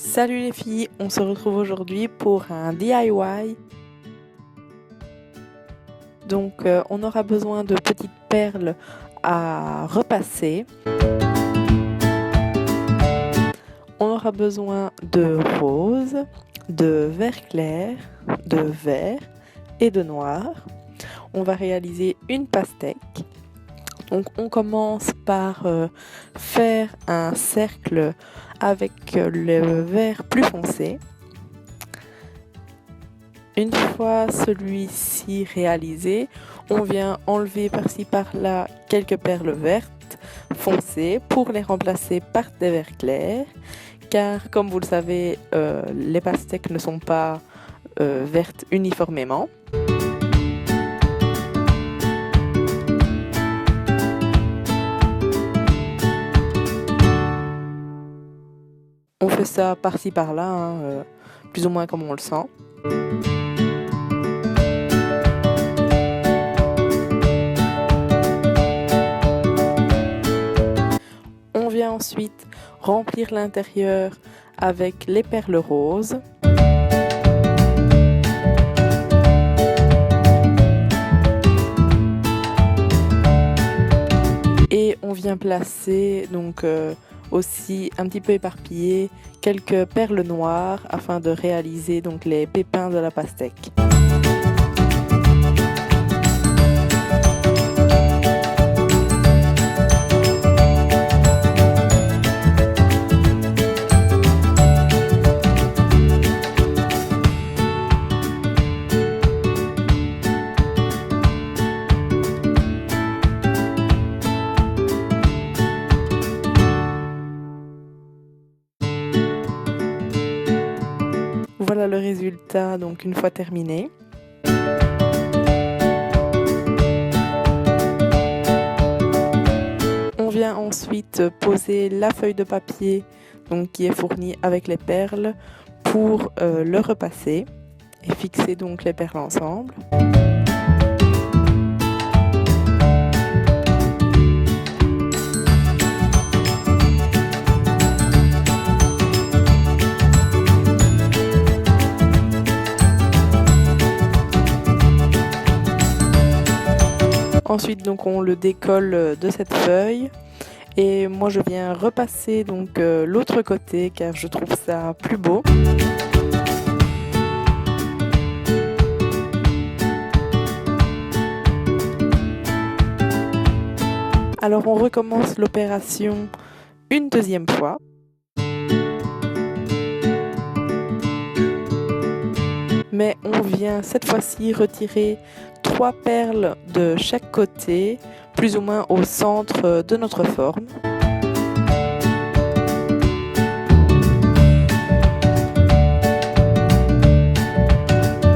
Salut les filles, on se retrouve aujourd'hui pour un DIY. Donc on aura besoin de petites perles à repasser. On aura besoin de rose, de vert clair, de vert et de noir. On va réaliser une pastèque. Donc on commence par faire un cercle avec le vert plus foncé. Une fois celui-ci réalisé, on vient enlever par-ci par-là quelques perles vertes foncées pour les remplacer par des verts clairs. Car comme vous le savez, les pastèques ne sont pas vertes uniformément. On fait ça par-ci par-là, plus ou moins comme on le sent. On vient ensuite remplir l'intérieur avec les perles roses. Et on vient placer donc aussi un petit peu éparpillé quelques perles noires afin de réaliser donc les pépins de la pastèque. Voilà le résultat donc une fois terminé. On vient ensuite poser la feuille de papier donc, qui est fournie avec les perles pour le repasser et fixer donc les perles ensemble. Ensuite donc on le décolle de cette feuille et moi je viens repasser donc l'autre côté car je trouve ça plus beau. Alors on recommence l'opération une deuxième fois. Mais on vient cette fois-ci retirer 3 perles de chaque côté, plus ou moins au centre de notre forme.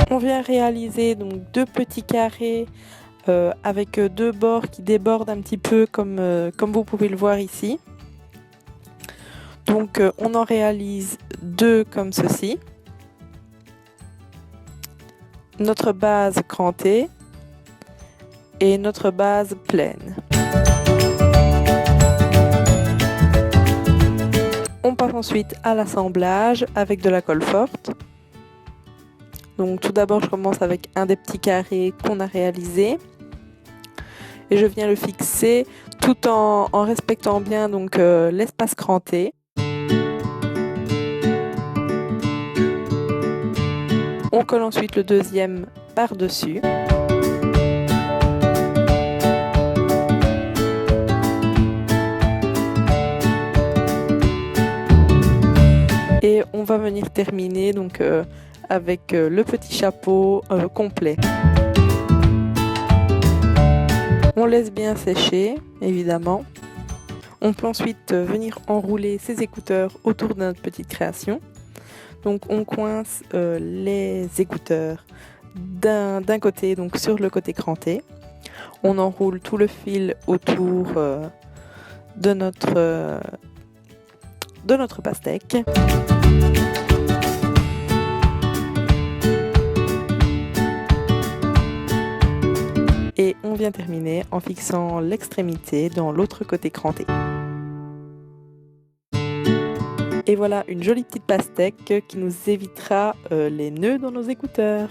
On vient réaliser donc 2 petits carrés avec 2 bords qui débordent un petit peu comme vous pouvez le voir ici. Donc on en réalise 2 comme ceci. Notre base crantée et notre base pleine. On passe ensuite à l'assemblage avec de la colle forte. Donc tout d'abord je commence avec un des petits carrés qu'on a réalisé et je viens le fixer tout en respectant bien donc l'espace cranté. On colle ensuite le deuxième par-dessus. Et on va venir terminer donc avec le petit chapeau complet. On laisse bien sécher, évidemment. On peut ensuite venir enrouler ses écouteurs autour de notre petite création. Donc on coince les écouteurs d'un côté, donc sur le côté cranté. On enroule tout le fil autour de notre pastèque. Et on vient terminer en fixant l'extrémité dans l'autre côté cranté. Et voilà une jolie petite pastèque qui nous évitera les nœuds dans nos écouteurs.